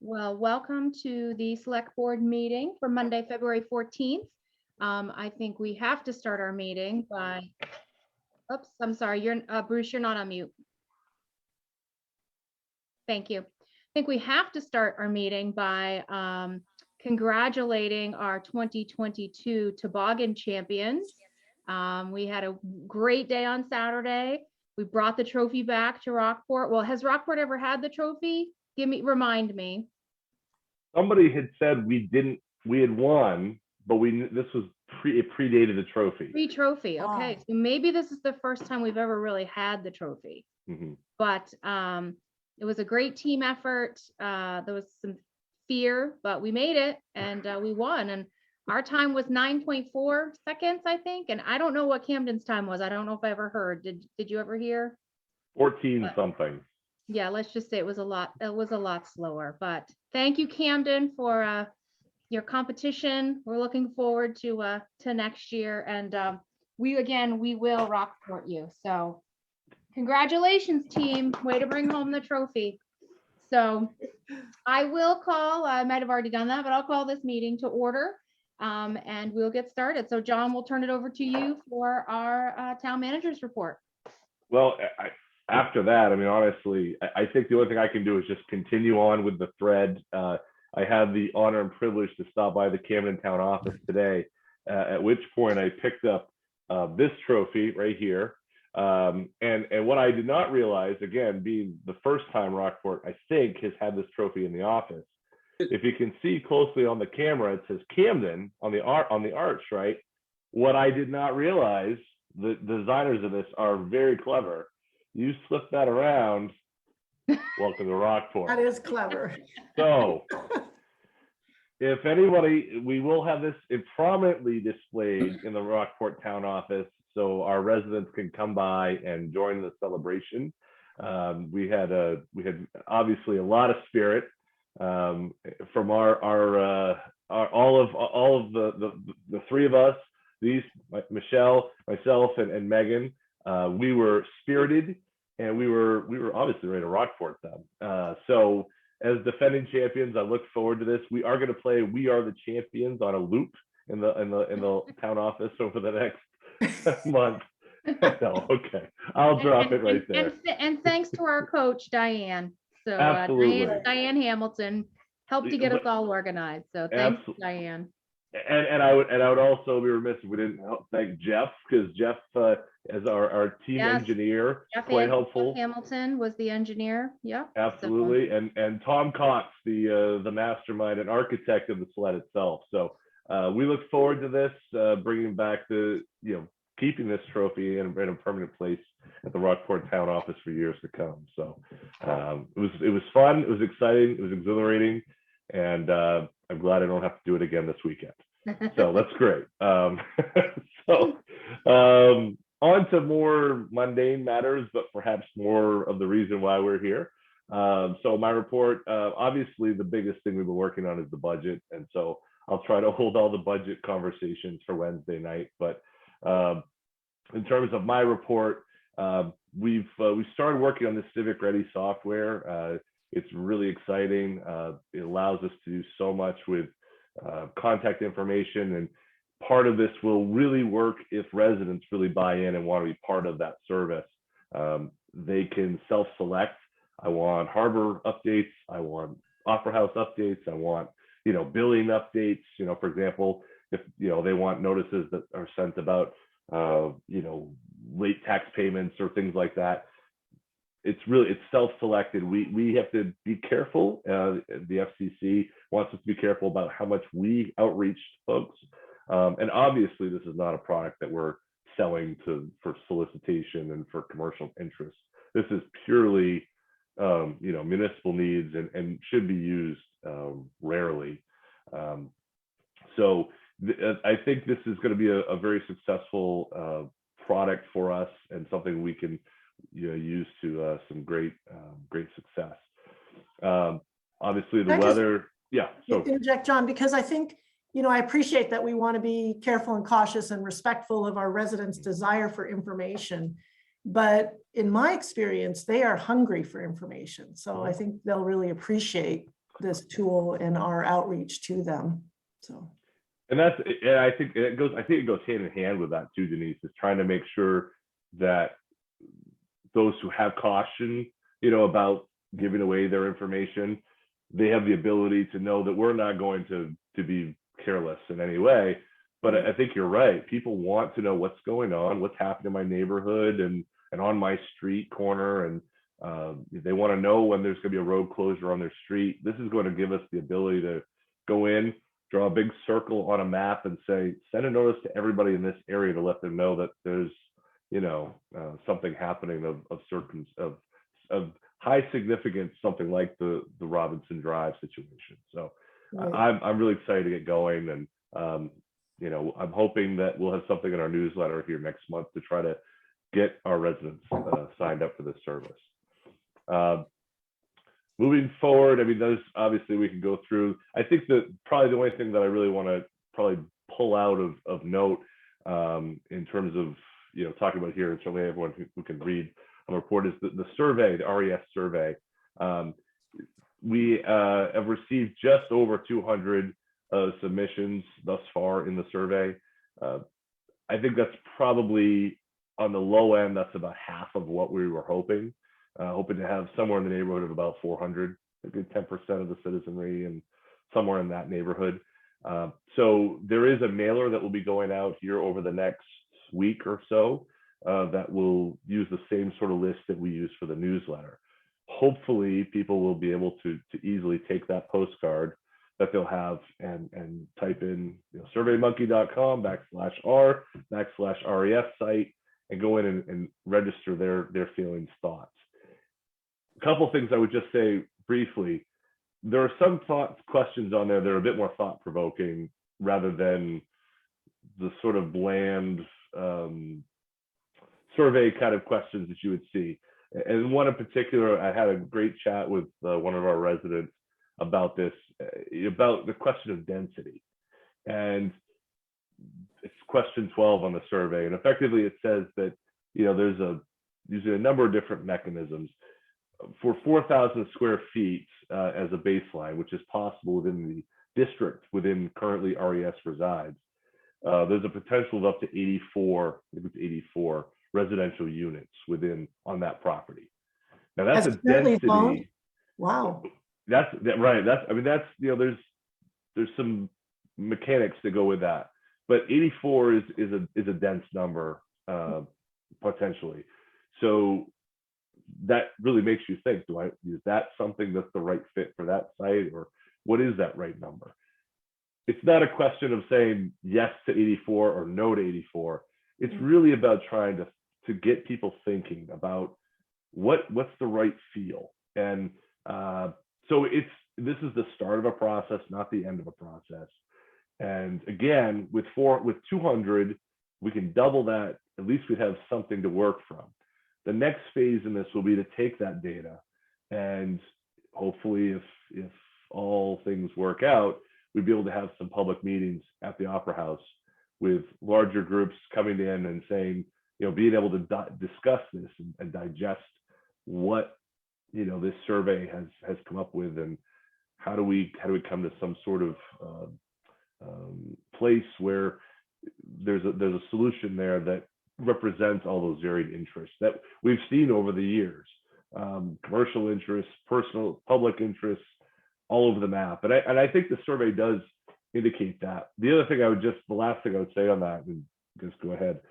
Well, welcome to the select board meeting for Monday, February 14th. I think we have to start our meeting by, oops, I'm sorry, Bruce, you're not on mute. Thank you. I think we have to start our meeting by congratulating our 2022 toboggan champions. We had a great day on Saturday. We brought the trophy back to Rockport. Well, has Rockport ever had the trophy? Remind me. Somebody had said we had won, but this was it predated the trophy. Pre-trophy. Okay. So maybe this is the first time we've ever really had the trophy. Mhm. But it was a great team effort. There was some fear, but we made it and we won. And our time was 9.4 seconds, I think. And I don't know what Camden's time was. I don't know if I ever heard. Did you ever hear? 14 something. Yeah, let's just say it was a lot slower. But thank you, Camden, for your competition. We're looking forward to next year. And we will Rockport you. So congratulations, team. Way to bring home the trophy. So I will call, I might have already done that, but I'll call this meeting to order and we'll get started. So John, we'll turn it over to you for our town manager's report. Well, after that, I mean, honestly, I think the only thing I can do is just continue on with the thread. I had the honor and privilege to stop by the Camden Town office today, at which point I picked up this trophy right here. And what I did not realize, again, being the first time Rockport, I think, has had this trophy in the office. If you can see closely on the camera, it says Camden on the arch, right? What I did not realize, the designers of this are very clever. You flip that around, welcome to Rockport. That is clever. So if anybody, we will have this prominently displayed in the Rockport town office so our residents can come by and join the celebration. We had obviously a lot of spirit from all of the three of us, Michelle, myself, and Megan. We were spirited, and we were obviously ready to Rockport them. So as defending champions, I look forward to this. We are going to play "We Are the Champions" on a loop in the town office over the next month. No, okay, I'll drop it right there. And thanks to our coach Diane. So Diane Hamilton helped to get us all organized. So thanks, Diane. And I would also be remiss if we didn't thank Jeff, because Jeff as our team engineer, quite helpful. Jeff Hamilton was the engineer. Yeah, absolutely. So. And Tom Cox, the mastermind and architect of the sled itself. So we look forward to this, bringing back keeping this trophy in a permanent place at the Rockport town office for years to come. So it was fun, it was exciting, it was exhilarating, and I'm glad I don't have to do it again this weekend. So that's great. On to more mundane matters, but perhaps more of the reason why we're here. So my report, obviously the biggest thing we've been working on is the budget. And so I'll try to hold all the budget conversations for Wednesday night. But in terms of my report, we started working on the Civic Ready software. It's really exciting. It allows us to do so much with contact information, and part of this will really work if residents really buy in and want to be part of that service. They can self-select. I want harbor updates. I want Opera House updates. I want billing updates. For example, if they want notices that are sent about late tax payments or things like that. It's self-selected. We have to be careful. The FCC wants us to be careful about how much we outreach to folks. And obviously, this is not a product that we're selling for solicitation and for commercial interest. This is purely, municipal needs and should be used rarely. So I think this is going to be a very successful product for us and something we can use to some great success. Obviously the weather. So interject, John, because I think I appreciate that we want to be careful and cautious and respectful of our residents' desire for information, but in my experience they are hungry for information, so I think they'll really appreciate this tool in our outreach to them. So. And I think it goes hand in hand with that too, Denise, is trying to make sure that those who have caution, about giving away their information, they have the ability to know that we're not going to be careless in any way. But I think you're right. People want to know what's going on, what's happening in my neighborhood and on my street corner. And they want to know when there's going to be a road closure on their street. This is going to give us the ability to go in, draw a big circle on a map and say, send a notice to everybody in this area to let them know that there's, something happening of high significance, something like the Robinson Drive situation. So Right. I'm really excited to get going. And, I'm hoping that we'll have something in our newsletter here next month to try to get our residents signed up for this service. Moving forward, I mean, those obviously we can go through. I think that probably the only thing that I really want to probably pull out of note in terms of, talking about here, and certainly everyone who can read a report, is the survey, the RES survey. We have received just over 200 submissions thus far in the survey. I think that's probably on the low end, that's about half of what we were hoping. Hoping to have somewhere in the neighborhood of about 400, a good 10% of the citizenry, and somewhere in that neighborhood. So there is a mailer that will be going out here over the next week or so that will use the same sort of list that we use for the newsletter. Hopefully people will be able to easily take that postcard that they'll have and type in surveymonkey.com/r/res site and go in and register their feelings, thoughts. A couple things I would just say briefly. There are some questions on there that are a bit more thought-provoking rather than the sort of bland survey kind of questions that you would see. And one in particular, I had a great chat with one of our residents about this, about the question of density. And it's question 12 on the survey. And effectively it says that, there's using a number of different mechanisms. For 4,000 square feet as a baseline, which is possible within the district within currently RES resides, there's a potential of up to 84 residential units on that property. Now that's a currently owned? density. Wow. That's right. There's some mechanics that go with that, but 84 is a dense number potentially. So that really makes you think, is that something that's the right fit for that site, or what is that right number? It's not a question of saying yes to 84 or no to 84. It's really about trying to get people thinking about what's the right feel. And so this is the start of a process, not the end of a process. And again, with 200, we can double that. At least we'd have something to work from. The next phase in this will be to take that data and hopefully, if all things work out, we'd be able to have some public meetings at the Opera House with larger groups coming in and saying, being able to discuss this and digest what this survey has come up with, and how do we come to some sort of place where there's a solution there that represents all those varied interests that we've seen over the years, commercial interests, personal, public interests, all over the map. And I think the survey does indicate that. The last thing I would say on that, and just go ahead,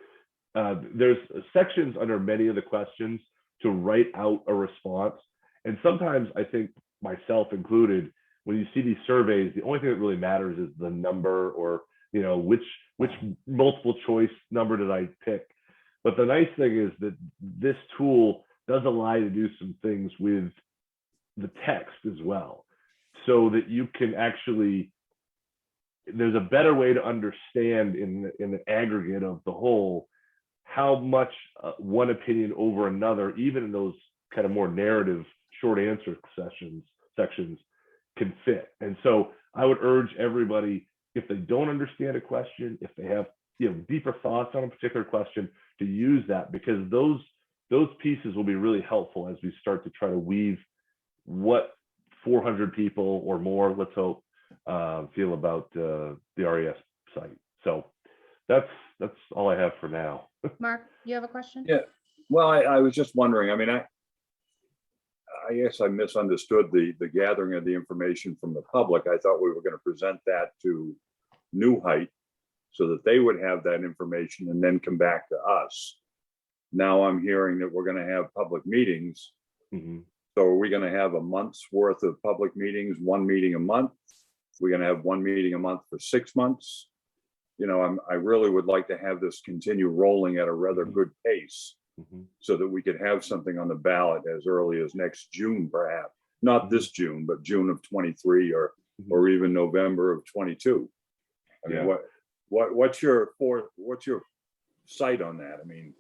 there's sections under many of the questions to write out a response. And sometimes I think, myself included, when you see these surveys, the only thing that really matters is the number, or which multiple choice number did I pick. But the nice thing is that this tool does allow you to do some things with the text as well, so that you can actually, there's a better way to understand in the aggregate of the whole how much one opinion over another, even in those kind of more narrative short answer sections, can fit. And so I would urge everybody, if they don't understand a question, if they have deeper thoughts on a particular question, to use that, because those pieces will be really helpful as we start to try to weave what 400 people or more, let's hope, feel about the RES site. So that's all I have for now. Mark, you have a question? Yeah. Well, I was just wondering, I mean, I guess I misunderstood the gathering of the information from the public. I thought we were going to present that to New Height so that they would have that information and then come back to us. Now I'm hearing that we're going to have public meetings. Mhm. So are we going to have a month's worth of public meetings, one meeting a month? We're going to have one meeting a month for 6 months. You know, I really would like to have this continue rolling at a rather good pace Mhm. so that we could have something on the ballot as early as next June, perhaps. Not this June, but June of 23 or even November of 22. I mean, Yeah. what's your sight on that? I mean,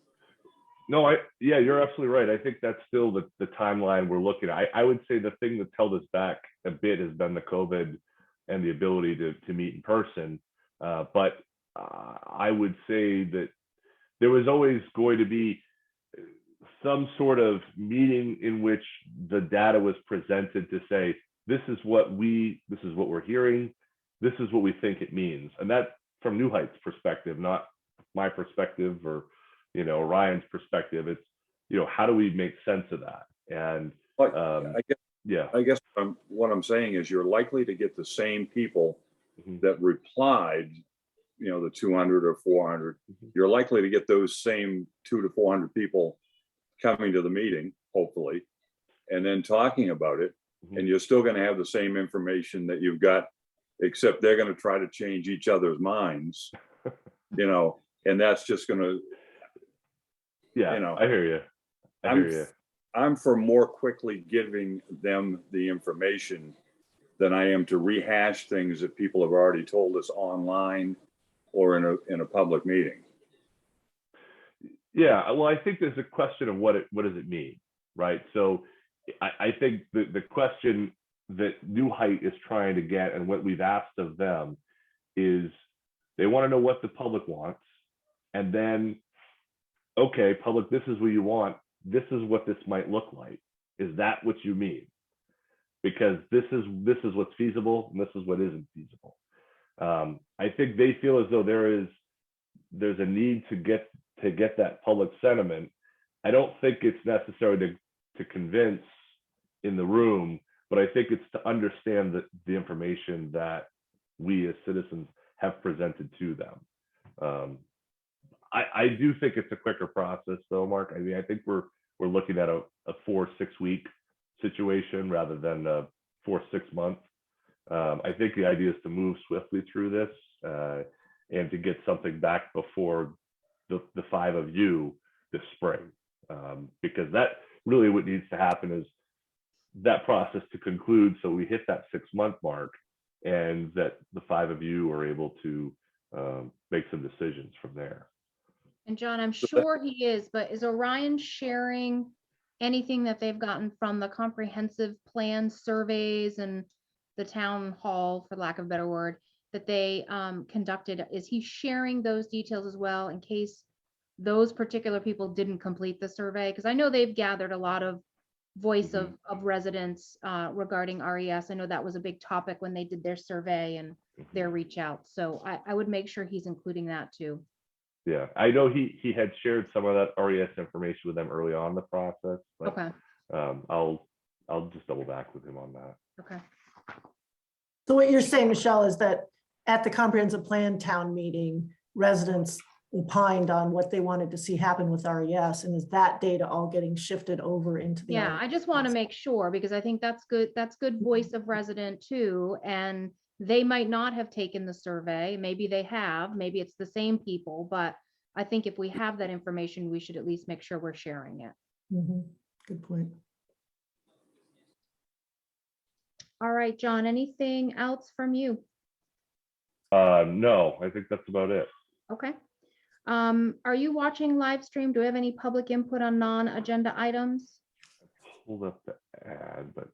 No, yeah, you're absolutely right. I think that's still the timeline we're looking at. I would say the thing that's held us back a bit has been the COVID and the ability to meet in person. But I would say that there was always going to be some sort of meeting in which the data was presented to say, this is what we're hearing, this is what we think it means. And that's from New Height's perspective, not my perspective or, you know, Ryan's perspective. It's, you know, how do we make sense of that? And like, yeah. I guess what I'm saying is you're likely to get the same people Mhm. that replied, you know, the 200 or 400. Mhm. You're likely to get those same 200 to 400 people coming to the meeting, hopefully, and then talking about it. Mhm. And you're still going to have the same information that you've got, except they're going to try to change each other's minds, you know, and that's just going to, Yeah, you know, I hear you. I hear you. I'm for more quickly giving them the information than I am to rehash things that people have already told us online or in a public meeting. Yeah, well, I think there's a question of what does it mean, right? So I think the question that New Height is trying to get and what we've asked of them is they want to know what the public wants. And then, okay, public, this is what you want. This is what this might look like. Is that what you mean? Because this is what's feasible and this is what isn't feasible. I think they feel as though there's a need to get that public sentiment. I don't think it's necessary to convince in the room, but I think it's to understand the information that we as citizens have presented to them. I do think it's a quicker process though, Mark. I mean, I think we're looking at a 4-6 week situation rather than a 4-6 month. I think the idea is to move swiftly through this and to get something back before the 5 of you this spring, because that really what needs to happen is that process to conclude so we hit that 6-month mark and that the 5 of you are able to make some decisions from there. And John, I'm sure he is, but is Orion sharing anything that they've gotten from the comprehensive plan surveys and the town hall, for lack of a better word, that they conducted? Is he sharing those details as well in case those particular people didn't complete the survey? Because I know they've gathered a lot of voice of residents regarding RES. I know that was a big topic when they did their survey and their reach out. So I would make sure he's including that too. Yeah, I know he had shared some of that RES information with them early on in the process, but Okay. I'll just double back with him on that. Okay. So what you're saying, Michelle, is that at the comprehensive plan town meeting, residents opined on what they wanted to see happen with RES, and is that data all getting shifted over into the? Yeah, I just want to make sure because I think that's good. That's good voice of resident too. And they might not have taken the survey. Maybe they have, maybe it's the same people, but I think if we have that information, we should at least make sure we're sharing it. Good point. All right, John, anything else from you? No, I think that's about it. Okay. Are you watching live stream? Do we have any public input on non-agenda items? Hold up the ad, but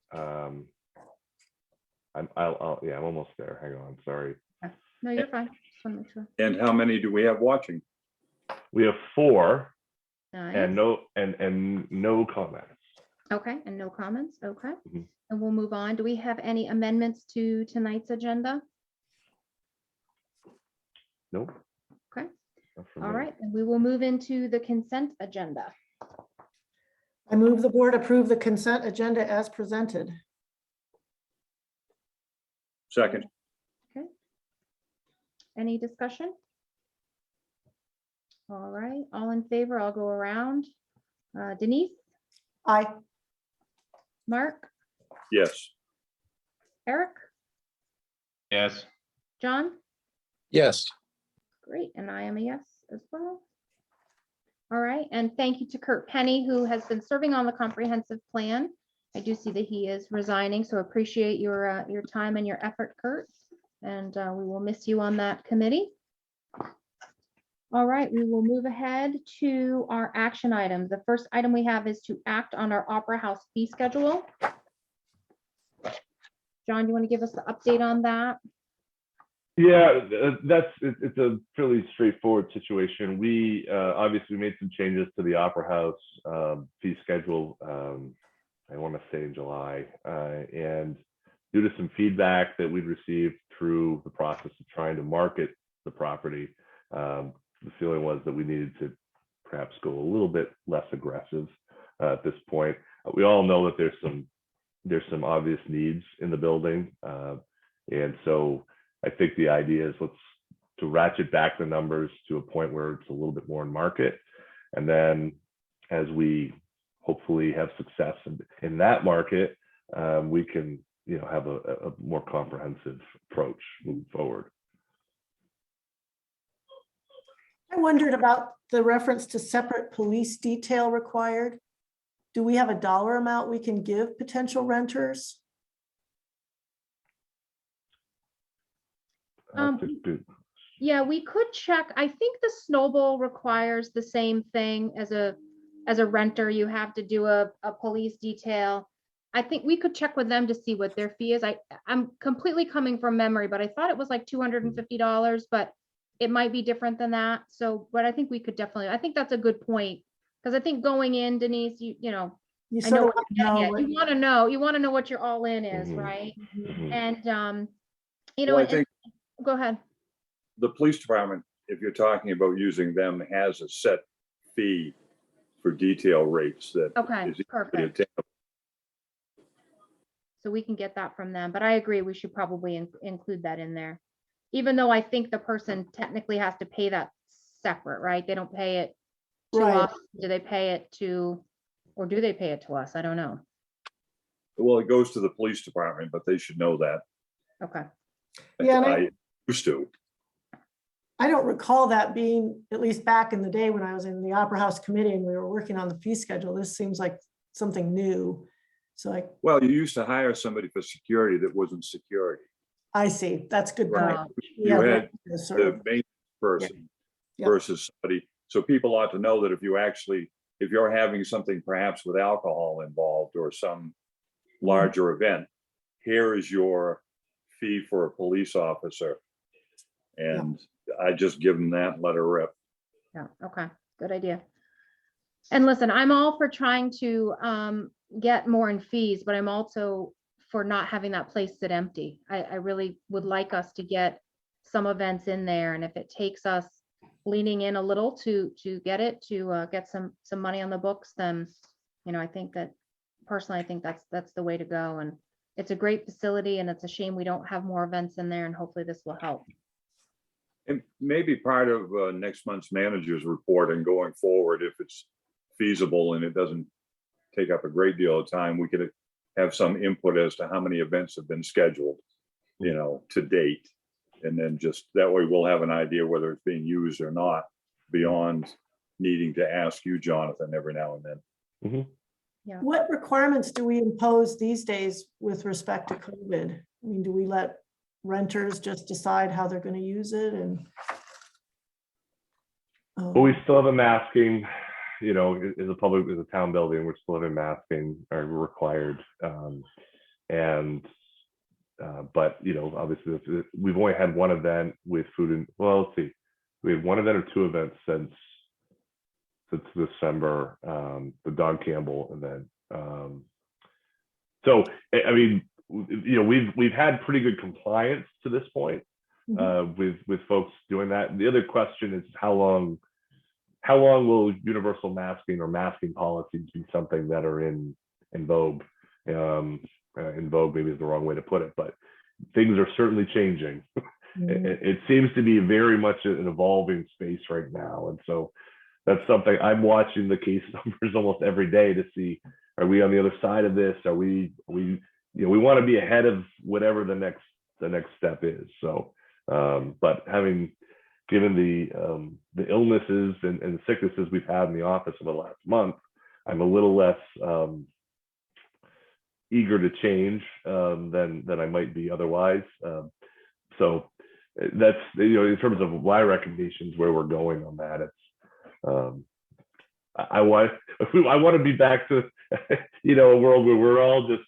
I'm almost there. Hang on, sorry. No, you're fine. Just want to make sure. And how many do we have watching? We have 4 Nice. and no comments. Okay, and no comments, okay. Mhm. And we'll move on. Do we have any amendments to tonight's agenda? Nope. Okay. Not for All me. right, and we will move into the consent agenda. I move the board approve the consent agenda as presented. Second, Okay. Any discussion? All right, all in favor, I'll go around. Denise, Aye. Mark, yes. Eric, Yes. John? Yes. Great, and I am a yes as well. All right, and thank you to Kurt Penny, who has been serving on the comprehensive plan. I do see that he is resigning, so appreciate your time and your effort, Kurt. And we will miss you on that committee. All right, we will move ahead to our action items. The first item we have is to act on our Opera House fee schedule. John, you want to give us the update on that? Yeah, it's a fairly straightforward situation. We obviously made some changes to the Opera House fee schedule. I want to say in July, and due to some feedback that we'd received through the process of trying to market the property, the feeling was that we needed to perhaps go a little bit less aggressive at this point. We all know that there's some obvious needs in the building, and so I think the idea is to ratchet back the numbers to a point where it's a little bit more in market, and then as we hopefully have success in that market, we can have a more comprehensive approach moving forward. I wondered about the reference to separate police detail required. Do we have a dollar amount we can give potential renters? That's a good. Yeah, we could check. I think the Snowball requires the same thing as a renter. You have to do a police detail. I think we could check with them to see what their fee is. I'm completely coming from memory, but I thought it was like $250, but it might be different than that. So, but I think we could definitely, I think that's a good point. Because I think going in, Denise, you know, You I sort know of what want to you're know getting at. what- You want to know what your all in is, Mhm. right? Mhm. And, you know, Well, I and- think go ahead. the police department, if you're talking about using them, has a set fee for detail rates that Okay, is easily perfect. attainable. So we can get that from them, but I agree, we should probably include that in there. Even though I think the person technically has to pay that separate, right? They don't pay it to Right. us. Do they pay it to, or do they pay it to us? I don't know. Well, it goes to the police department, but they should know that. Okay, Yeah, and I used to. I don't recall that being, at least back in the day when I was in the Opera House Committee and we were working on the fee schedule. This seems like something new. So Well, you used to hire somebody for security that wasn't security. I see. That's a good Right. point. You Yeah, had the the serve. main person Yeah. versus somebody. So people ought to know that if you're having something perhaps with alcohol involved or some larger event, here is your fee for a police officer. And I just give them that and let her rip. yeah, okay, good idea. And listen, I'm all for trying to get more in fees, but I'm also for not having that place sit empty. I really would like us to get some events in there, and if it takes us leaning in a little to get some money on the books, then, you know, I think that personally, I think that's the way to go. And it's a great facility, and it's a shame we don't have more events in there, and hopefully this will help. And maybe part of next month's manager's report and going forward, if it's feasible and it doesn't take up a great deal of time, we could have some input as to how many events have been scheduled, to date. And then just that way we'll have an idea whether it's being used or not, beyond needing to ask you, Jonathan, every now and then. What requirements do we impose these days with respect to COVID? I mean, do we let renters just decide how they're going to use it? And But we still have a masking, as a town building, we're still having masking are required. But, obviously we've only had one event with food and, well, let's see, we had one event or two events since December, the Don Campbell event. So, I mean, we've had pretty good compliance to this point with folks doing that. And the other question is how long will universal masking or masking policies be something that are in vogue? In vogue maybe is the wrong way to put it, but things are certainly changing. It seems to be very much an evolving space right now, and so that's something I'm watching the case numbers almost every day to see, are we on the other side of this? Are we we want to be ahead of whatever the next step is. So, but having given the illnesses and sicknesses we've had in the office over the last month, I'm a little less eager to change than I might be otherwise. So that's, in terms of my recommendations where we're going on that, it's I want to be back to a world where we're all just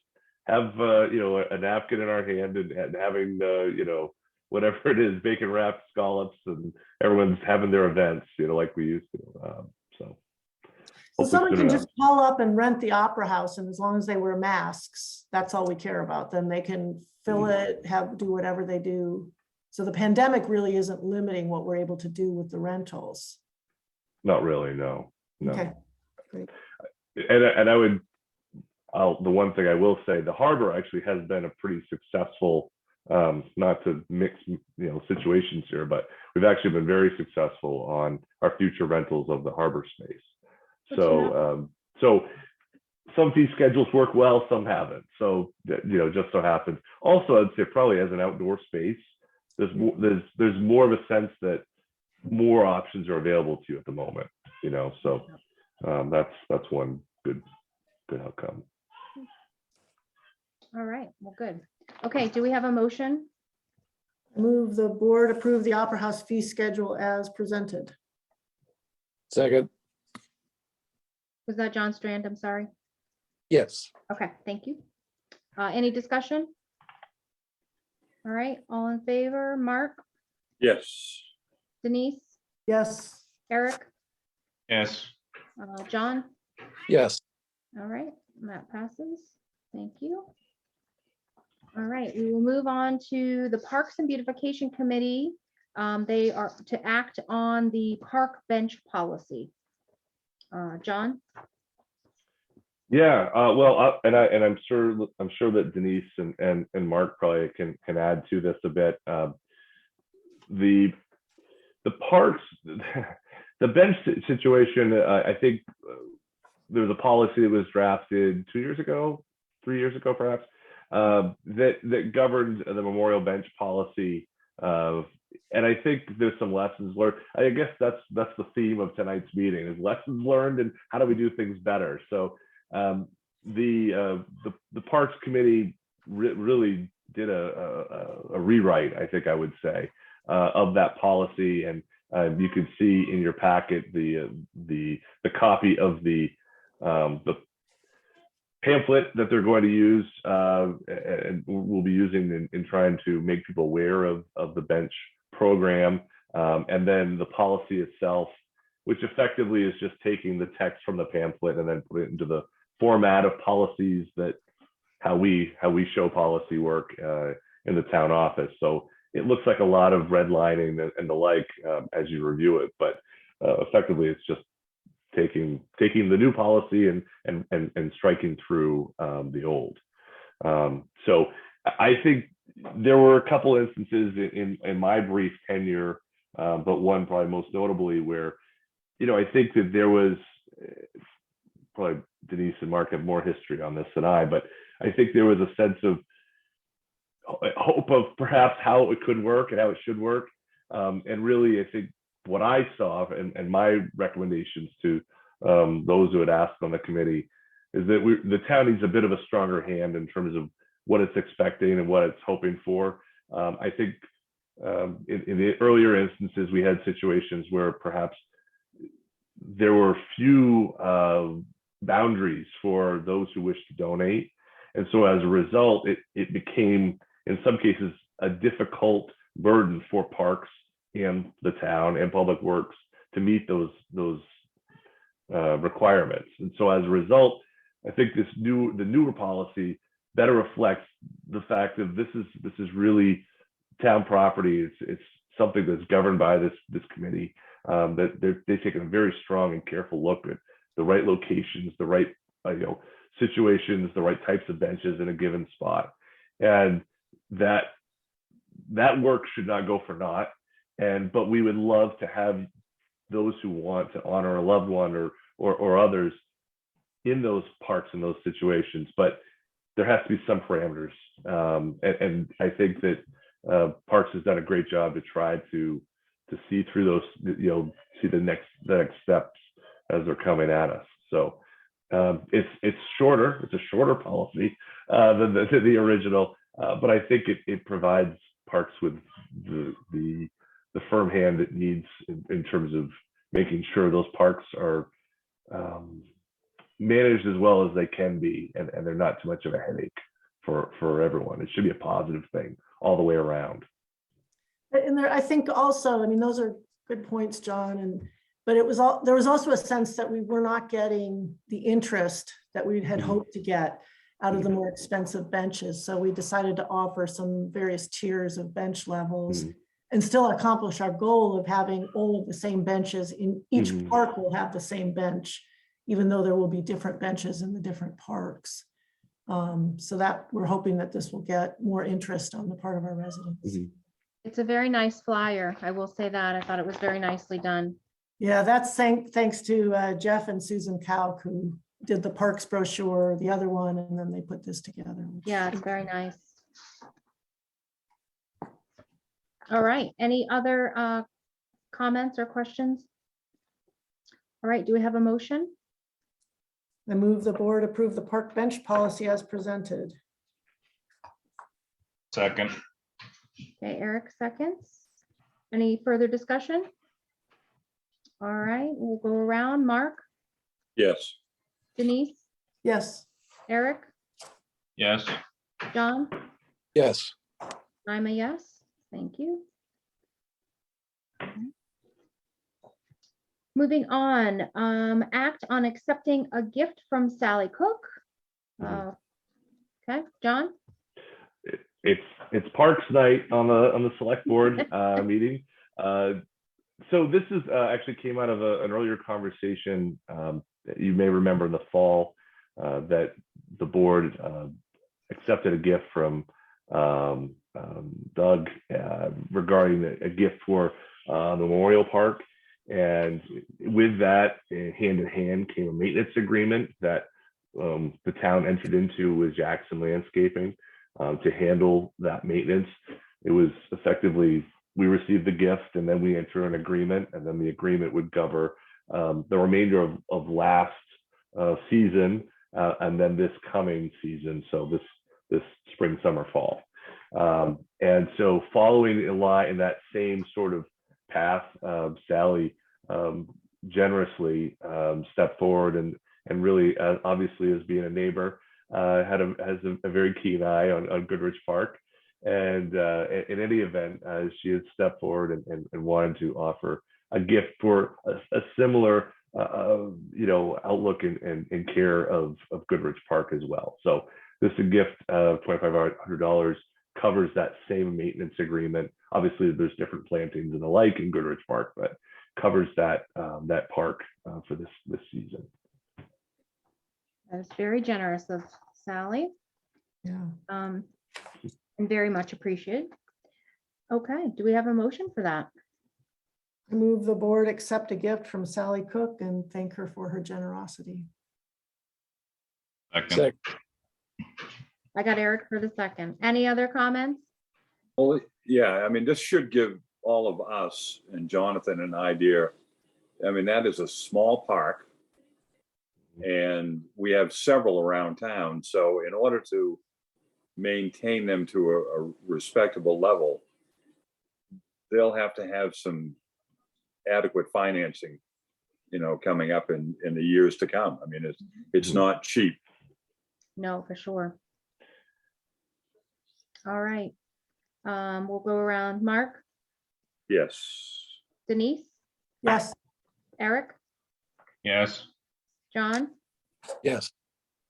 have a napkin in our hand and having whatever it is, bacon wrapped scallops, and everyone's having their events like we used to. So someone can just call up and rent the Opera House, and as long as they wear masks, that's all we care about. Then they can fill it, do whatever they do. So the pandemic really isn't limiting what we're able to do with the rentals. Not really, no. Okay, great. And the one thing I will say, the harbor actually has been a pretty successful, not to mix situations here, but we've actually been very successful on our future rentals of the harbor space. So some fee schedules work well, some haven't. So just so happens. Also, I'd say probably as an outdoor space, there's more of a sense that more options are available to you at the moment. So that's one good outcome. All right, well, good. Okay, do we have a motion? Move the board approve the Opera House fee schedule as presented. Second. Was that John Strand? I'm sorry. Yes. Okay, thank you. Any discussion? All right, all in favor? Mark, Yes. Denise, Yes. Eric, Yes. John? Yes. All right, that passes. Thank you. All right, we will move on to the Parks and Beautification Committee. They are to act on the park bench policy. John? Yeah, well, and I'm sure that Denise and Mark probably can add to this a bit. The parks, the bench situation, I think there was a policy that was drafted 2 years ago, 3 years ago, perhaps, that governed the memorial bench policy. And I think there's some lessons learned. I guess that's the theme of tonight's meeting, is lessons learned and how do we do things better. So the Parks Committee really did a rewrite, I think I would say, of that policy, and you can see in your packet the copy of the pamphlet that they're going to use and we'll be using in trying to make people aware of the bench program, and then the policy itself, which effectively is just taking the text from the pamphlet and then put it into the format of policies that how we show policy work in the town office. So it looks like a lot of redlining and the like as you review it, but effectively it's just taking the new policy and striking through the old. So I think there were a couple instances in my brief tenure, but one probably most notably where, I think that there was, probably Denise and Mark have more history on this than I, but I think there was a sense of hope of perhaps how it could work and how it should work. And really, I think what I saw and my recommendations to those who had asked on the committee is that the town needs a bit of a stronger hand in terms of what it's expecting and what it's hoping for. I think in the earlier instances, we had situations where perhaps there were few boundaries for those who wish to donate. And so as a result, it became, in some cases, a difficult burden for parks and the town and public works to meet those requirements. And so as a result, I think the newer policy better reflects the fact that this is really town property. It's something that's governed by this committee. That they've taken a very strong and careful look at the right locations, the right situations, the right types of benches in a given spot, and that work should not go for naught. But we would love to have those who want to honor a loved one or others in those parks in those situations, but there has to be some parameters. And I think that Parks has done a great job to try to see through those, see the next steps as they're coming at us. So it's shorter. It's a shorter policy than the original, but I think it provides Parks with the firm hand it needs in terms of making sure those parks are managed as well as they can be, and they're not too much of a headache for everyone. It should be a positive thing all the way around. And I think also, I mean, those are good points, John, but there was also a sense that we were not getting the interest that we had hoped to get out of the more expensive benches. So we decided to offer some various tiers of bench levels and still accomplish our goal of having all of the same benches. In each park will have the same bench, even though there will be different benches in the different parks. So that we're hoping that this will get more interest on the part of our residents. It's a very nice flyer. I will say that. I thought it was very nicely done. Yeah, that's thanks to Jeff and Susan Kauk, who did the parks brochure, the other one, and then they put this together. Yeah, it's very nice. All right, any other comments or questions? All right, do we have a motion? I move the board approve the park bench policy as presented. Second. Okay, Eric seconds. Any further discussion? All right, we'll go around. Mark, Yes. Denise, Yes. Eric, Yes. John, Yes. I'm a yes. Thank you. Moving on, act on accepting a gift from Sally Cook. Okay, John? It's Parks Night on the select board meeting. So this is actually came out of an earlier conversation that you may remember in the fall that the board accepted a gift from Doug regarding a gift for the Memorial Park. And with that, hand in hand came a maintenance agreement that the town entered into with Jackson Landscaping to handle that maintenance. It was effectively, we received the gift and then we enter an agreement, and then the agreement would cover the remainder of last season and then this coming season. So this spring, summer, fall. And so following in line in that same sort of path, Sally generously stepped forward and really, obviously, as being a neighbor, has a very keen eye on Goodrich Park. And in any event, she had stepped forward and wanted to offer a gift for a similar, outlook and care of Goodrich Park as well. So this is a gift of $2,500 covers that same maintenance agreement. Obviously, there's different plantings and the like in Goodrich Park, but covers that park for this season. That is very generous of Sally. Yeah. And very much appreciated. Okay, do we have a motion for that? I move the board accept a gift from Sally Cook and thank her for her generosity. Second. I got Eric for the second. Any other comments? Well, yeah, I mean, this should give all of us and Jonathan an idea. I mean, that is a small park and we have several around town. So in order to maintain them to a respectable level, they'll have to have some adequate financing, coming up in the years to come. I mean, it's not cheap. No, for sure. All right. We'll go around. Mark, Yes. Denise, Yes. Eric, Yes. John, Yes.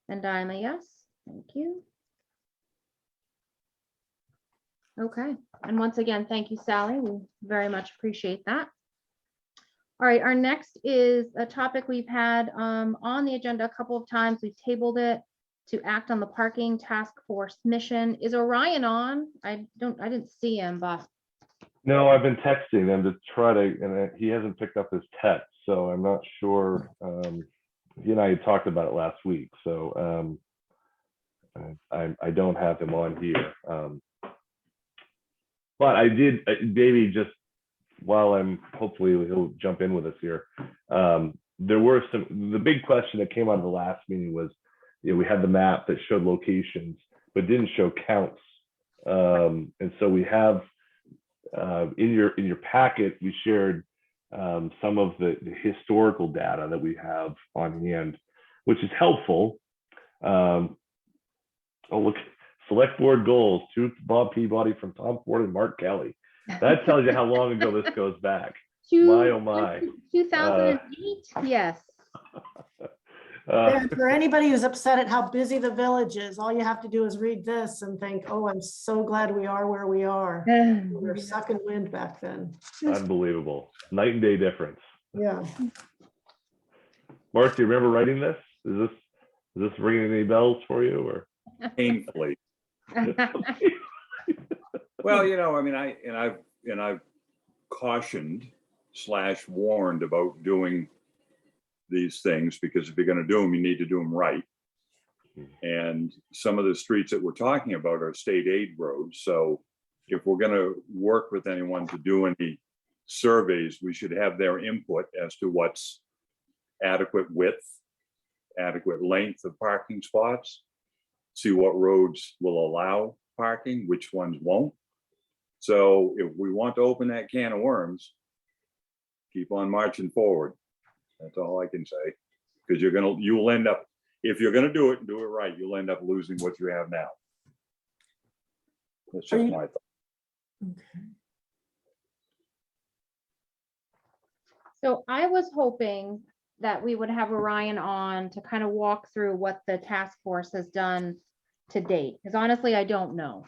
And I'm a yes. Thank you. Okay, and once again, thank you, Sally. We very much appreciate that. All right, our next is a topic we've had on the agenda a couple of times. We've tabled it to act on the parking task force mission. Is Orion on? I didn't see him, but No, I've been texting them to try to, and he hasn't picked up his text, so I'm not sure. He and I had talked about it last week, so I don't have him on here. But I did, Davey, just while hopefully he'll jump in with us here. There were the big question that came out of the last meeting was, we had the map that showed locations, but didn't show counts. And so we have, in your packet, we shared some of the historical data that we have on hand, which is helpful. Oh, look, select board goals to Bob Peabody from Tom Ford and Mark Kelly. That tells you how long ago this goes back. My, oh my. 2008, yes. And for anybody who's upset at how busy the village is, all you have to do is read this and think, oh, I'm so glad we are where we are. We were sucking wind back then. Unbelievable. Night and day difference. Yeah. Mark, do you remember writing this? Is this ringing any bells for you, or? Painfully. Well, I mean, I've cautioned / warned about doing these things, because if you're going to do them, you need to do them right. And some of the streets that we're talking about are state aid roads. So if we're going to work with anyone to do any surveys, we should have their input as to what's adequate width, adequate length of parking spots, see what roads will allow parking, which ones won't. So if we want to open that can of worms, keep on marching forward. That's all I can say. Because you'll end up, if you're gonna do it and do it right, you'll end up losing what you have now. That's just my thought. Okay. So I was hoping that we would have Orion on to kind of walk through what the task force has done to date, because honestly, I don't know.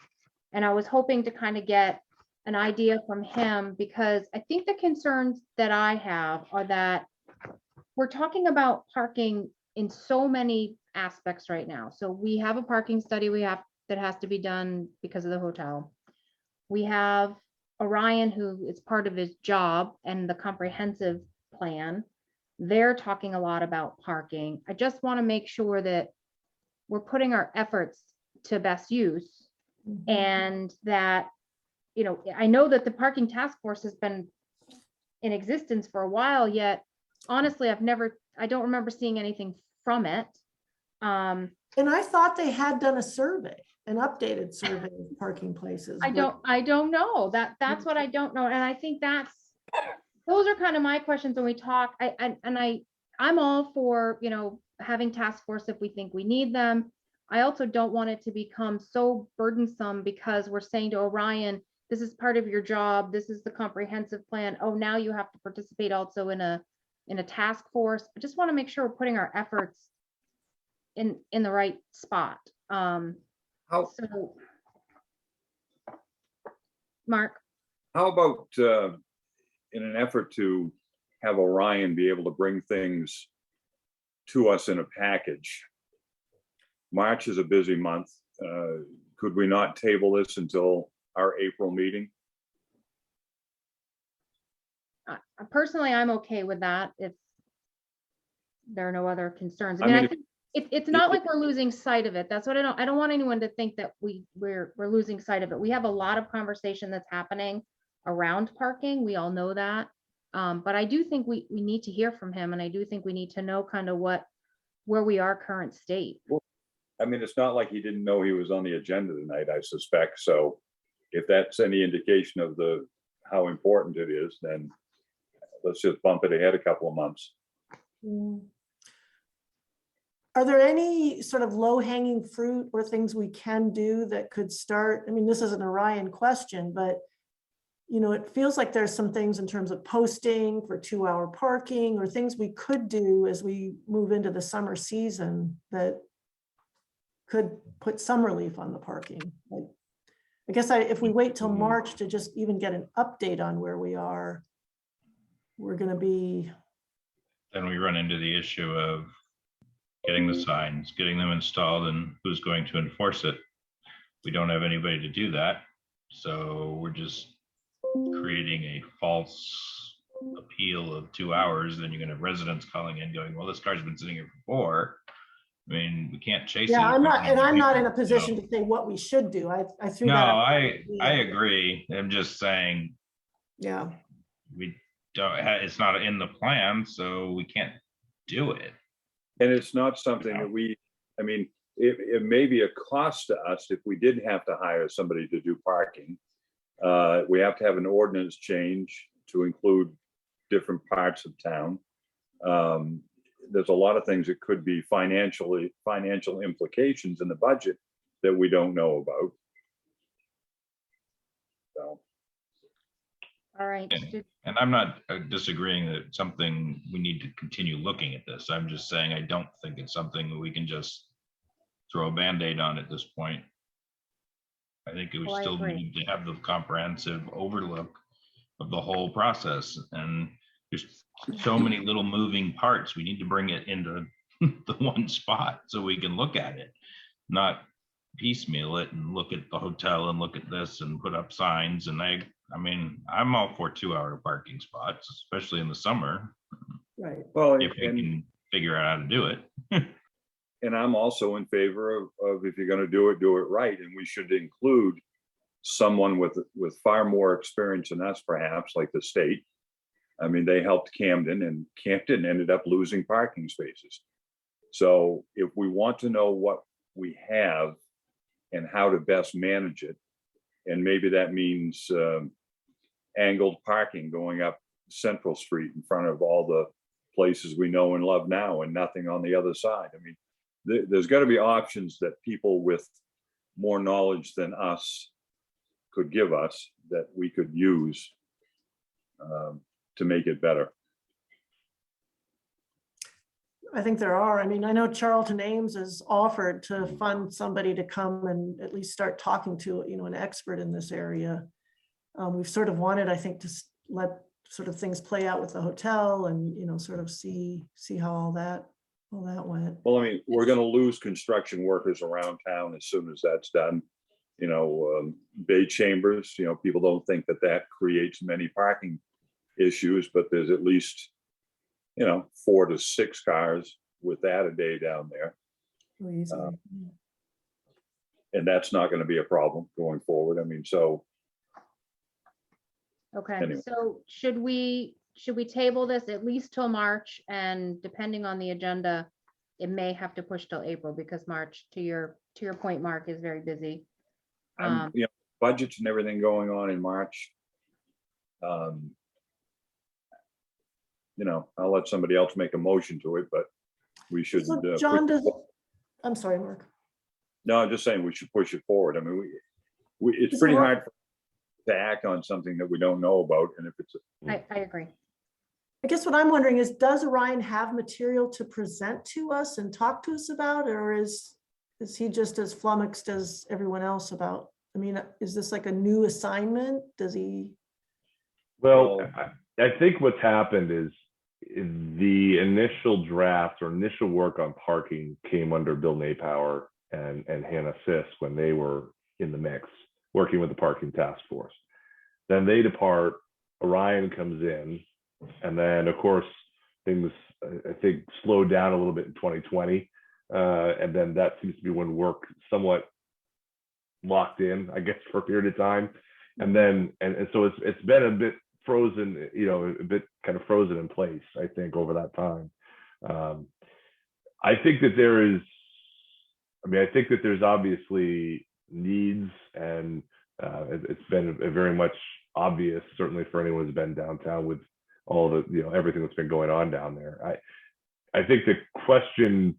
And I was hoping to kind of get an idea from him, because I think the concerns that I have are that we're talking about parking in so many aspects right now. So we have a parking study that has to be done because of the hotel. We have Orion, who is part of his job and the comprehensive plan. They're talking a lot about parking. I just want to make sure that we're putting our efforts to best use, and that, I know that the parking task force has been in existence for a while, yet honestly, I don't remember seeing anything from it. And I thought they had done a survey, an updated survey of parking places. I don't know. That's what I don't know. And I think those are kind of my questions when we talk. I'm all for, having task force if we think we need them. I also don't want it to become so burdensome, because we're saying to Orion, this is part of your job. This is the comprehensive plan. Oh, now you have to participate also in a task force. I just want to make sure we're putting our efforts in the right spot. So, Mark. How about in an effort to have Orion be able to bring things to us in a package? March is a busy month. Could we not table this until our April meeting? Personally, I'm okay with that if there are no other concerns. I I mean, think it's not like we're losing sight of it. That's what I don't want anyone to think that we're losing sight of it. We have a lot of conversation that's happening around parking. We all know that. But I do think we need to hear from him, and I do think we need to know kind of where we are current state. Well, I mean, it's not like he didn't know he was on the agenda tonight, I suspect. So if that's any indication of how important it is, then let's just bump it ahead a couple of months. Are there any sort of low-hanging fruit or things we can do that could start? I mean, this is an Orion question, but it feels like there's some things in terms of posting for 2-hour parking, or things we could do as we move into the summer season that could put some relief on the parking. Like, I guess if we wait till March to just even get an update on where we are, we're gonna be, Then we run into the issue of getting the signs, getting them installed, and who's going to enforce it. We don't have anybody to do that. So we're just creating a false appeal of 2 hours. Then you're gonna have residents calling in going, well, this car's been sitting here for 4. I mean, we can't chase it. yeah, I'm not, and I'm not in a You know. position to say what we should do. I threw No, that. out I there. agree. I'm just saying Yeah, we don't, it's not in the plan, so we can't do it. And it's not something that I mean, it may be a cost to us if we did have to hire somebody to do parking. We have to have an ordinance change to include different parts of town. There's a lot of things that could be financial implications in the budget that we don't know about. So, All right. And I'm not disagreeing that it's something we need to continue looking at this. I'm just saying I don't think it's something that we can just throw a Band-Aid on at this point. I think we Oh, I still agree. need to have the comprehensive overlook of the whole process. And there's so many little moving parts. We need to bring it into the one spot so we can look at it, not piecemeal it and look at the hotel and look at this and put up signs. And I mean, I'm all for 2-hour parking spots, especially in the summer, right. well, if we can figure out how to do it. and I'm also in favor of if you're gonna do it right, and we should include someone with far more experience than us, perhaps, like the state. I mean, they helped Camden, and Camden ended up losing parking spaces. So if we want to know what we have and how to best manage it, and maybe that means angled parking going up Central Street in front of all the places we know and love now, and nothing on the other side. I mean, there's got to be options that people with more knowledge than us could give us that we could use to make it better. I think there are. I mean, I know Charlton Ames has offered to fund somebody to come and at least start talking to, an expert in this area. We've sort of wanted, I think, to let sort of things play out with the hotel and, sort of see how all that went. Well, I mean, we're going to lose construction workers around town as soon as that's done. Bay Chambers, people don't think that creates many parking issues, but there's at least 4 to 6 cars with that a day down there. Oh, easily. And that's not going to be a problem going forward. I mean, so Okay, Anyway. so should we table this at least till March, and depending on the agenda, it may have to push till April, because March, to your point, Mark, is very busy. budgets and everything going on in March. I'll let somebody else make a motion to it, but we should. So John, I'm sorry, Mark. No, I'm just saying we should push it forward. I mean, it's Is pretty it- hard to act on something that we don't know about, and if it's I agree. I guess what I'm wondering is, does Orion have material to present to us and talk to us about, or is he just as flummoxed as everyone else about? I mean, is this like a new assignment? Does he? Well, I think what's happened is the initial draft or initial work on parking came under Bill Napower and Hannah Fisk when they were in the mix, working with the parking task force. Then they depart, Orion comes in, and then of course things I think slowed down a little bit in 2020, and then that seems to be when work somewhat locked in, I guess, for a period of time, and then and so it's been a bit frozen, a bit kind of frozen in place, I think, over that time. I think that there's obviously needs, and it's been very much obvious, certainly for anyone who's been downtown with all the, everything that's been going on down there. I think the question,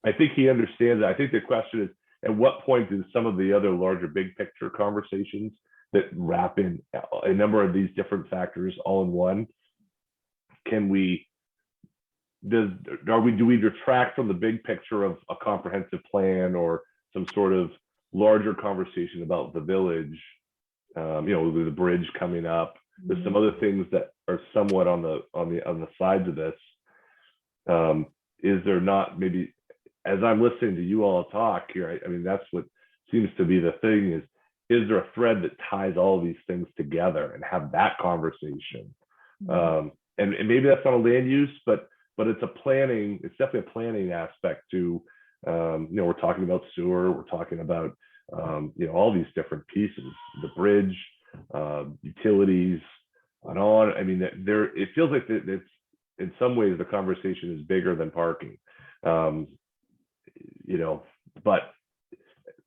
I think he understands it. I think the question is, at what point do some of the other larger big picture conversations that wrap in a number of these different factors all in one, can we do we detract from the big picture of a comprehensive plan or some sort of larger conversation about the village? With the bridge coming up, there's some other things that are somewhat on the sides of this. Is there not, maybe as I'm listening to you all talk here, I mean, that's what seems to be the thing is there a thread that ties all of these things together and have that conversation? And maybe that's not a land use, but it's definitely a planning aspect to, we're talking about sewer, we're talking about, all these different pieces, the bridge, utilities, and on. I mean, it feels like it's in some ways the conversation is bigger than parking. But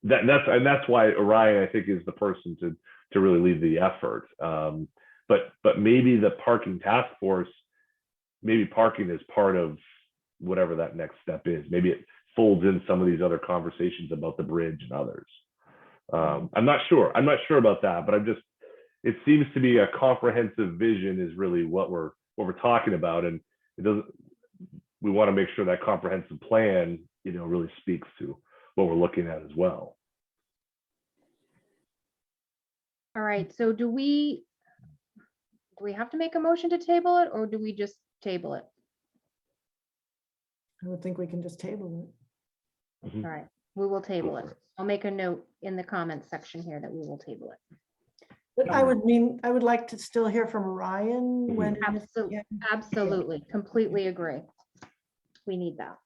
that's why Orion, I think, is the person to really lead the effort. But maybe the parking task force, maybe parking is part of whatever that next step is. Maybe it folds in some of these other conversations about the bridge and others. I'm not sure about that, but it seems to be a comprehensive vision is really what we're talking about. And we want to make sure that comprehensive plan, really speaks to what we're looking at as well. All right, so do we have to make a motion to table it, or do we just table it? I would think we can just table it. Mhm. All right, we will table it. I'll make a note in the comments section here that we will table it. But I would like to still hear from Orion when. Absolutely, absolutely, completely agree. We need that.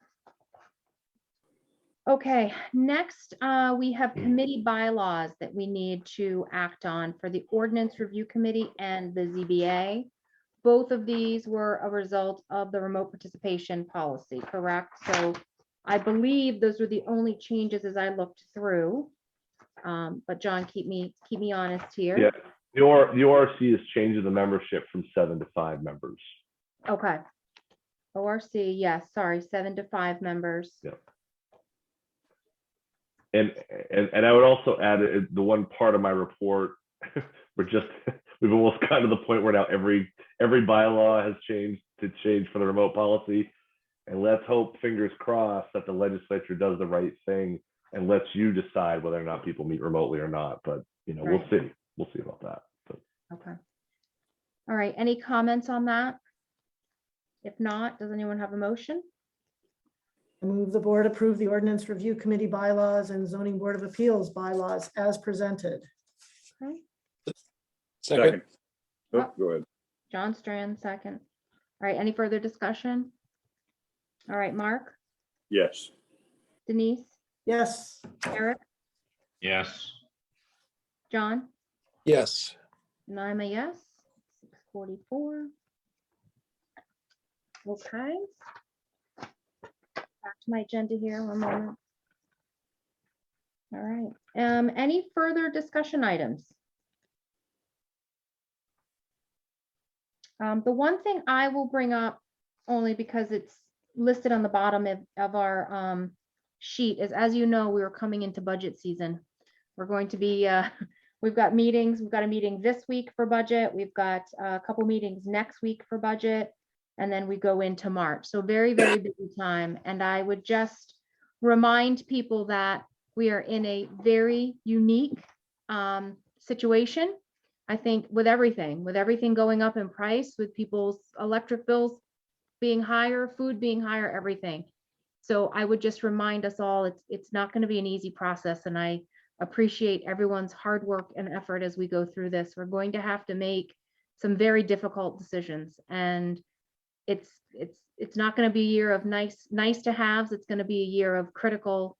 Okay, next, we have committee bylaws that we need to act on for the Ordinance Review Committee and the ZBA. Both of these were a result of the remote participation policy, correct? So I believe those were the only changes as I looked through. But John, keep me honest here. Yeah, the ORC is changing the membership from 7 to 5 members. Okay. ORC, yes, sorry, 7 to 5 members. Yeah. And I would also add the one part of my report, we've almost gotten to the point where now every bylaw has changed for the remote policy. And let's hope, fingers crossed, that the legislature does the right thing and lets you decide whether or not people meet remotely or not. But Right. we'll see. We'll see about that. But. Okay. All right, any comments on that? If not, does anyone have a motion? I move the board approve the Ordinance Review Committee bylaws and Zoning Board of Appeals bylaws as presented. Okay. Second. Oh, go ahead. John Strand, second. All right, any further discussion? All right, Mark, Yes. Denise, Yes, Eric, Yes. John, Yes. and I'm a yes. 6:44. Okay. Back to my agenda here, one moment. All right, any further discussion items? The one thing I will bring up, only because it's listed on the bottom of our sheet, is, as you know, we are coming into budget season. We're going to be, we've got meetings. We've got a meeting this week for budget. We've got a couple meetings next week for budget. And then we go into March. So very, very busy time. And I would just remind people that we are in a very unique situation. I think with everything going up in price, with people's electric bills being higher, food being higher, everything. So I would just remind us all, it's not going to be an easy process. And I appreciate everyone's hard work and effort as we go through this. We're going to have to make some very difficult decisions, and it's not going to be a year of nice to haves. It's going to be a year of critical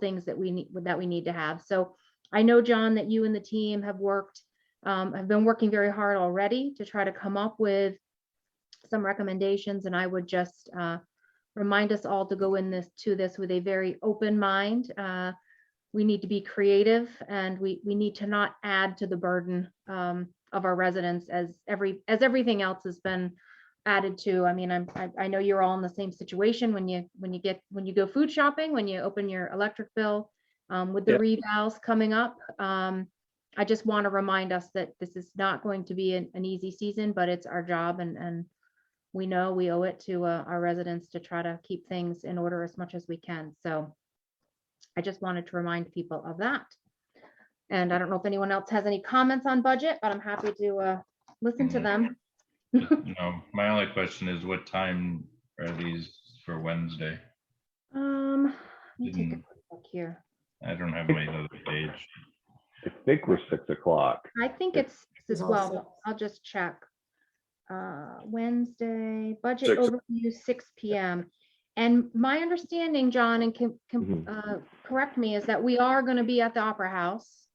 things that we need to have. So I know, John, that you and the team have been working very hard already to try to come up with some recommendations, and I would just remind us all to go into this with a very open mind. We need to be creative, and we need to not add to the burden of our residents as everything else has been added to. I mean, I know you're all in the same situation when you go food shopping, when you open your electric bill, with the revals coming up. I just want to remind us that this is not going to be an easy season, but it's our job, and we know we owe it to our residents to try to keep things in order as much as we can. So I just wanted to remind people of that. And I don't know if anyone else has any comments on budget, but I'm happy to listen to them. My only question is what time are these for Wednesday? Let me take a Didn't- quick look here. I don't have my other page. I think we're 6 o'clock. I think It's- it's as It's well, also- but I'll just check. Wednesday, budget 6 overview, 6 PM. And my understanding, John, and can Mhm. correct me, is that we are going to be at the Opera House.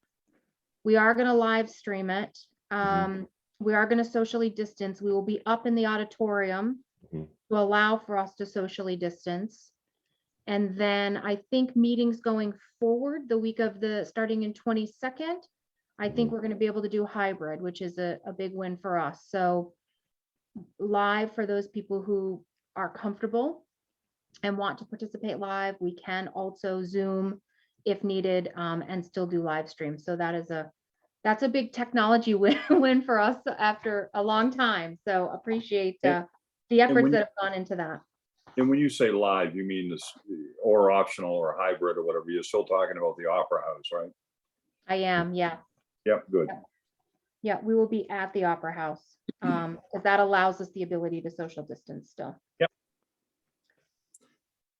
We are going to live stream it. We are going to socially distance. We will be up in the auditorium Mhm. to allow for us to socially distance. And then I think meetings going forward, the week of starting in 22nd, I think we're going to be able to do hybrid, which is a big win for us. So live for those people who are comfortable and want to participate live, we can also Zoom if needed, and still do live stream. So that's a big technology win for us after a long time. So appreciate the efforts when- that have gone into that. And when you say live, you mean this or optional or hybrid or whatever, you're still talking about the Opera House, right? I am, yeah. Yep, good. Yeah, we will be at the Opera House, because that allows us the ability to social distance still. Yep.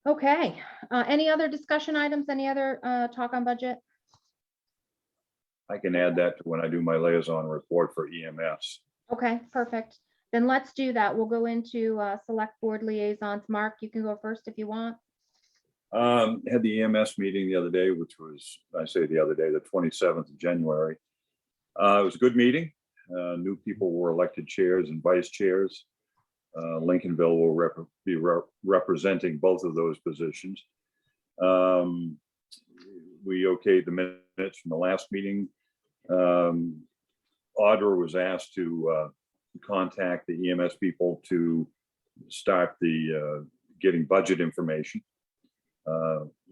Okay, any other discussion items, any other talk on budget? I can add that to when I do my liaison report for E EMS. Okay, perfect. Then let's do that. We'll go into select board liaisons. Mark, you can go first if you want. Had the EMS meeting the other day, which was, I say the other day, the 27th of January. It was a good meeting. New people were elected chairs and vice chairs. Lincolnville will be representing both of those positions. We okayed the minutes from the last meeting. Audra was asked to contact the EMS people to start the getting budget information.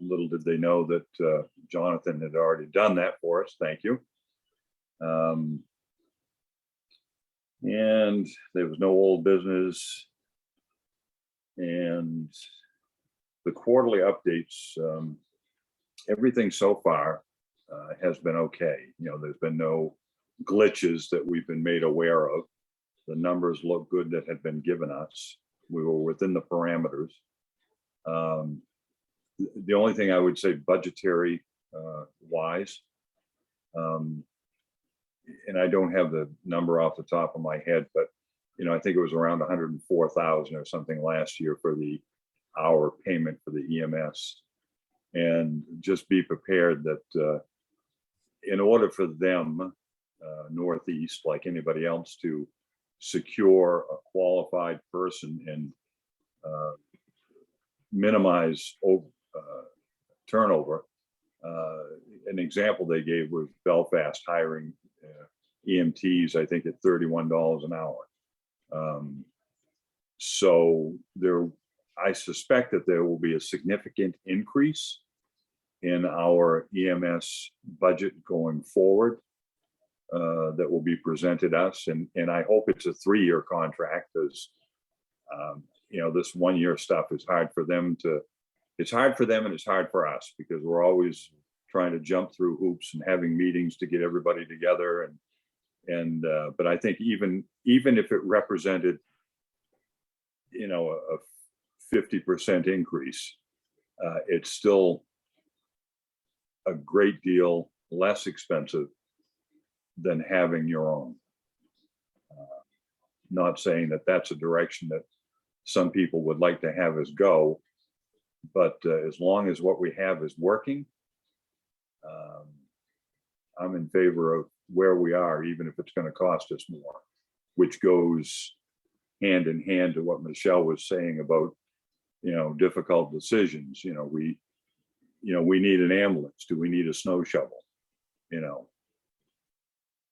Little did they know that Jonathan had already done that for us. Thank you. And there was no old business. And the quarterly updates, everything so far has been okay. You know, there's been no glitches that we've been made aware of. The numbers look good that have been given us. We were within the parameters. The only thing I would say budgetary wise, and I don't have the number off the top of my head, but you know, I think it was around 104,000 or something last year for the hour payment for the EMS. And just be prepared that in order for them, Northeast, like anybody else, to secure a qualified person and minimize turnover. An example they gave was Belfast hiring EMTs, I think at $31 an hour. So I suspect that there will be a significant increase in our EMS budget going forward that will be presented us. And I hope it's a 3-year contract because, you know, this 1-year stuff is hard for them it's hard for them and it's hard for us because we're always trying to jump through hoops and having meetings to get everybody together. But I think even if it represented, you know, a 50% increase, it's still a great deal less expensive than having your own. Not saying that that's a direction that some people would like to have us go, but as long as what we have is working, I'm in favor of where we are, even if it's going to cost us more, which goes hand in hand to what Michelle was saying about, you know, difficult decisions. You know, we need an ambulance. Do we need a snow shovel? You know,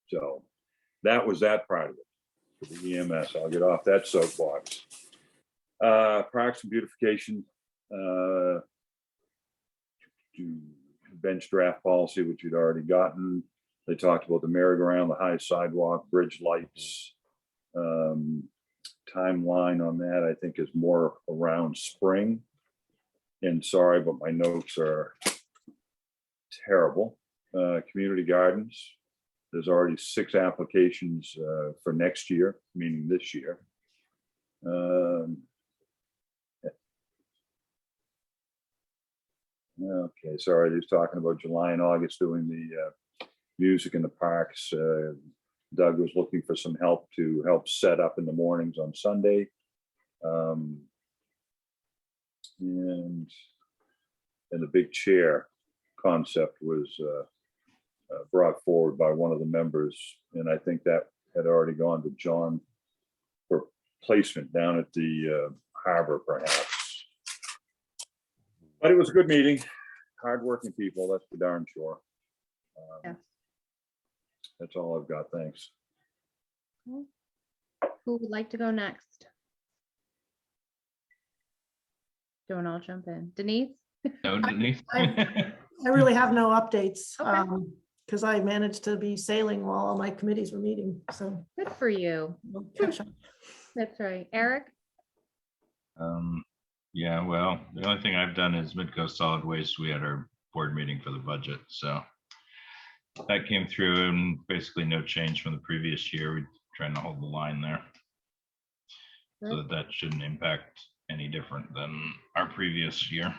so that was that part of it for the EMS. I'll get off that soapbox. Parks and beautification, bench draft policy, which you'd already gotten. They talked about the merry-go-round, the high sidewalk, bridge lights. timeline on that, I think, is more around spring. And sorry, but my notes are terrible. Community gardens, there's already 6 applications for next year, meaning this year. Okay, sorry, he was talking about July and August doing the music in the parks. Doug was looking for some help to help set up in the mornings on Sunday. And the big chair concept was brought forward by one of the members, and I think that had already gone to John for placement down at the harbor, perhaps. But it was a good meeting. Hardworking people, that's for darn sure. Yeah. That's all I've got. Thanks. Who would like to go next? Don't all jump in. Denise? No, Denise? I really have no updates, Okay. because I managed to be sailing while all my committees were meeting, so Good for you. we'll catch up. That's right. Eric? Yeah, well, the only thing I've done is Midcoast Solid Waste. We had our board meeting for the budget, so that came through and basically no change from the previous year. We're trying to hold the line there. So that shouldn't impact any different than our previous year.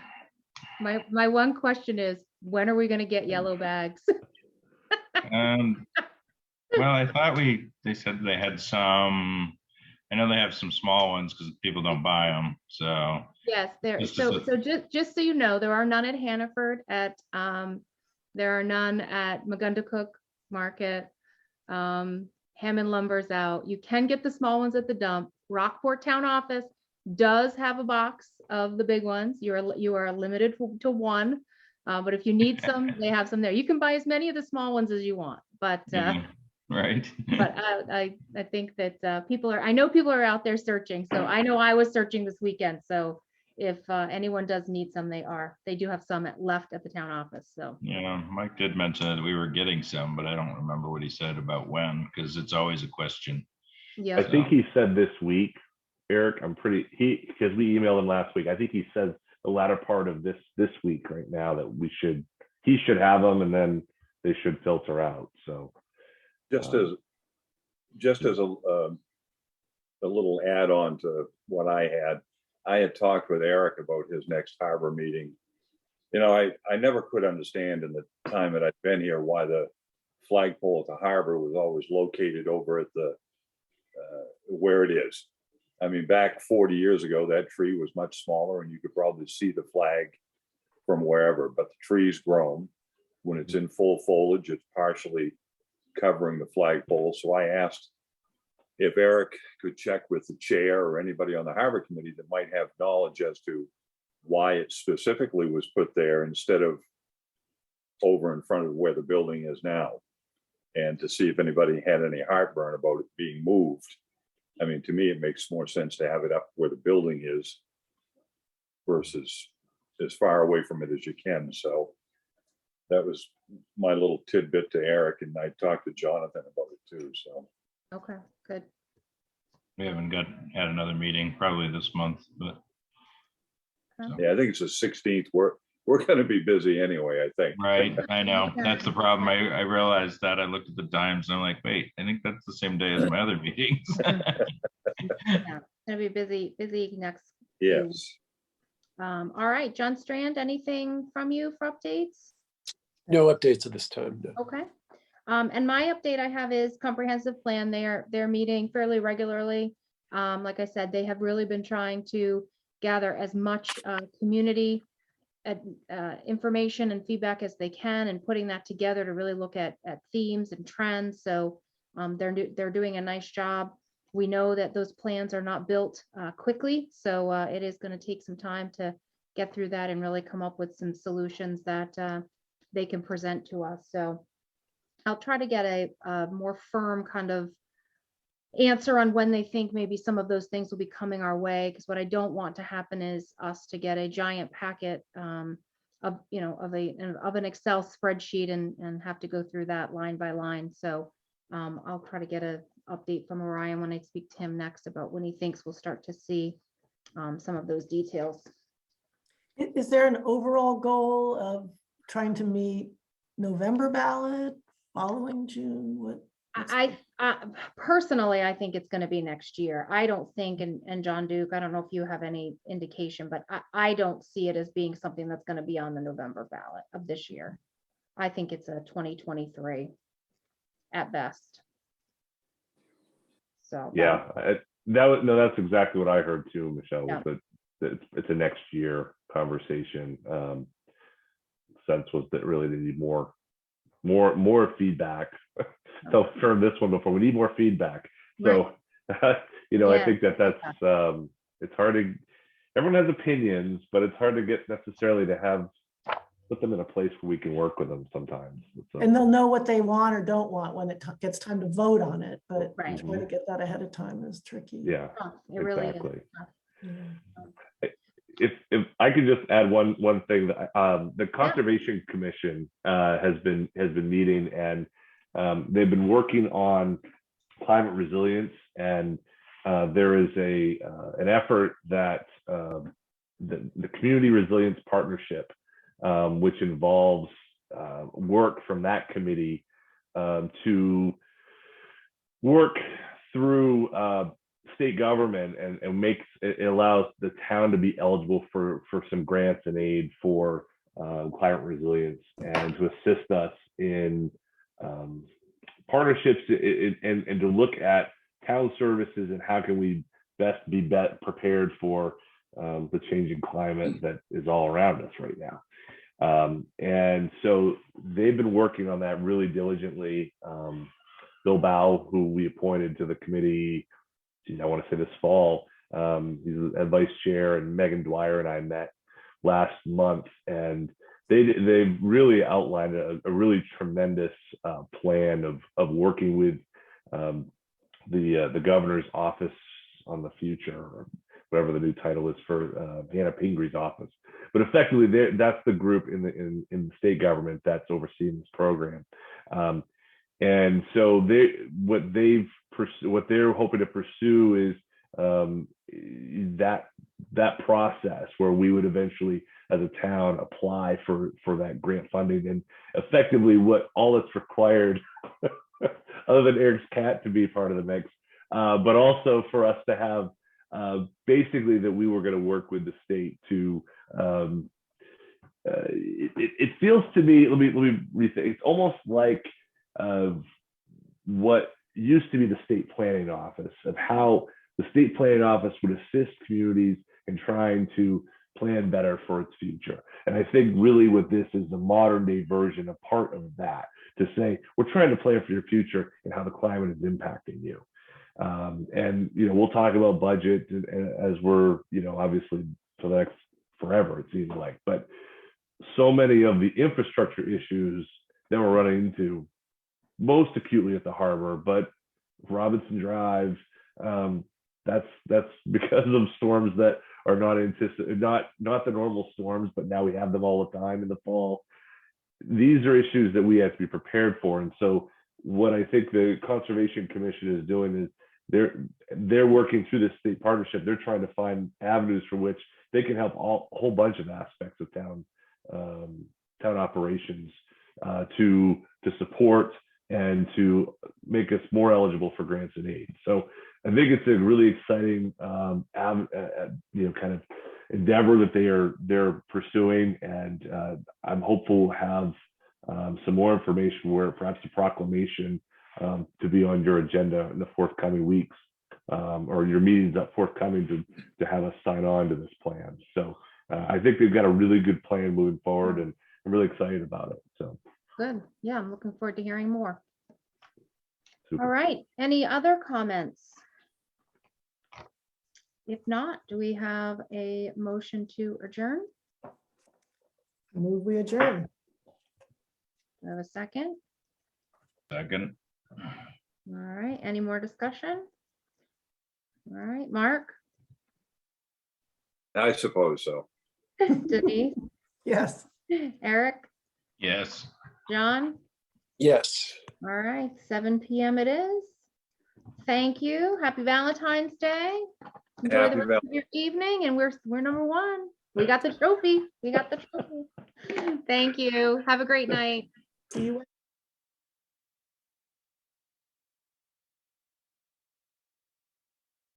My one question is, when are we gonna get yellow bags? Well, I thought they said they had some, I know they have some small ones because people don't buy them, so. Yes, there, Just so, as a- so just so you know, there are none at Hannaford there are none at Magundacook Market. Hammond Lumber's out. You can get the small ones at the dump. Rockport Town Office does have a box of the big ones. You are limited to one. But if you need some, they have some there. You can buy as many of the small ones as you want, but Right. but I think that I know people are out there searching. So I know I was searching this weekend. So if anyone does need some, they do have some left at the town office. So Yeah, Mike did mention that we were getting some, but I don't remember what he said about when, because it's always a question. yeah, I think he said this week, Eric. Because we emailed him last week. I think he says the latter part of this week right now that he should have them, and then they should filter out. So Just as a little add-on to what I had talked with Eric about his next harbor meeting. You know, I never could understand in the time that I've been here why the flagpole at the harbor was always located over at the where it is. I mean, back 40 years ago, that tree was much smaller and you could probably see the flag from wherever, but the tree's grown. When it's in full foliage, it's partially covering the flagpole. So I asked if Eric could check with the chair or anybody on the harbor committee that might have knowledge as to why it specifically was put there instead of over in front of where the building is now, and to see if anybody had any heartburn about it being moved. I mean, to me, it makes more sense to have it up where the building is versus as far away from it as you can. So that was my little tidbit to Eric, and I talked to Jonathan about it too. So okay, good. We haven't had another meeting probably this month, but. yeah, I think it's the 16th. We're going to be busy anyway, I think. Right, I know, that's the problem. I realized that. I looked at the times and I'm like, wait, I think that's the same day as my other meetings. Yeah, gonna be busy next. Yes. All right, John Strand, anything from you for updates? No updates at this time, no. Okay. And my update I have is comprehensive plan. They're meeting fairly regularly. Like I said, they have really been trying to gather as much community information and feedback as they can, and putting that together to really look at themes and trends. So they're doing a nice job. We know that those plans are not built quickly, so it is going to take some time to get through that and really come up with some solutions that they can present to us. So I'll try to get a more firm kind of answer on when they think maybe some of those things will be coming our way, because what I don't want to happen is us to get a giant packet of an Excel spreadsheet and have to go through that line by line. So I'll try to get a update from Orion when I speak to him next about when he thinks we'll start to see some of those details. Is there an overall goal of trying to meet November ballot following June? What? I personally, I think it's going to be next year. I don't think, and John Duke, I don't know if you have any indication, but I don't see it as being something that's going to be on the November ballot of this year. I think it's a 2023 at best. So. Yeah, that's exactly what I heard too, Michelle, Yeah. was that it's a next year conversation. Sense was that really they need more feedback. So from this one before, we need more feedback. So, you know, Yeah. I think that's it's hard to, everyone has opinions, but it's hard to get necessarily to put them in a place where we can work with them sometimes. So, And they'll know what they want or don't want when it gets time to vote on it, but Right. trying to get that ahead of time is tricky. yeah, It really exactly. Yeah. If I could just add one thing, that the Conservation Commission has been meeting, and they've been working on climate resilience, and there is an effort that the Community Resilience Partnership, which involves work from that committee to work through state government and it allows the town to be eligible for some grants and aid for climate resilience, and to assist us in partnerships and to look at town services and how can we best be prepared for the changing climate that is all around us right now. And so they've been working on that really diligently. Bill Bow, who we appointed to the committee, I want to say this fall, he's a vice chair, and Megan Dwyer and I met last month, and they've really outlined a really tremendous plan of working with the governor's office on the future, or whatever the new title is for Hannah Pingree's office. But effectively, that's the group in the state government that's overseeing this program. And so what they're hoping to pursue is that process where we would eventually, as a town, apply for that grant funding, and effectively what all that's required, other than Eric's cat to be part of the mix, but also for us to have basically that we were going to work with the state to. It feels to me. Let me rethink. It's almost like what used to be the state planning office, of how the state planning office would assist communities in trying to plan better for its future. And I think really what this is, the modern day version, a part of that, to say, we're trying to plan for your future and how the climate is impacting you. And, you know, we'll talk about budget as we're, you know, obviously for the next forever, it seems like, but so many of the infrastructure issues that we're running into, most acutely at the harbor, but Robinson Drive, that's because of storms that are not anticipated, not the normal storms, but now we have them all the time in the fall. These are issues that we have to be prepared for. And so what I think the Conservation Commission is doing is they're working through this state partnership. They're trying to find avenues for which they can help a whole bunch of aspects of town operations to support and to make us more eligible for grants and aid. So I think it's a really exciting, you know, kind of endeavor that they're pursuing, and I'm hopeful we'll have some more information, where perhaps a proclamation to be on your agenda in the forthcoming weeks, or your meetings up forthcoming to have us sign on to this plan. So I think they've got a really good plan moving forward, and I'm really excited about it. So. Good. Yeah, I'm looking forward to hearing more. Super. All right. Any other comments? If not, do we have a motion to adjourn? Move we adjourn. Do I have a second? Second. All right. Any more discussion? All right, Mark, I suppose so. Denise, Yes. Eric, Yes. John. Yes. All right, 7 p.m. it is. Thank you. Happy Valentine's Day. Enjoy Happy the rest of your evening, and we're number one. We got the trophy. We got the trophy. Thank you. Have a great night. See you.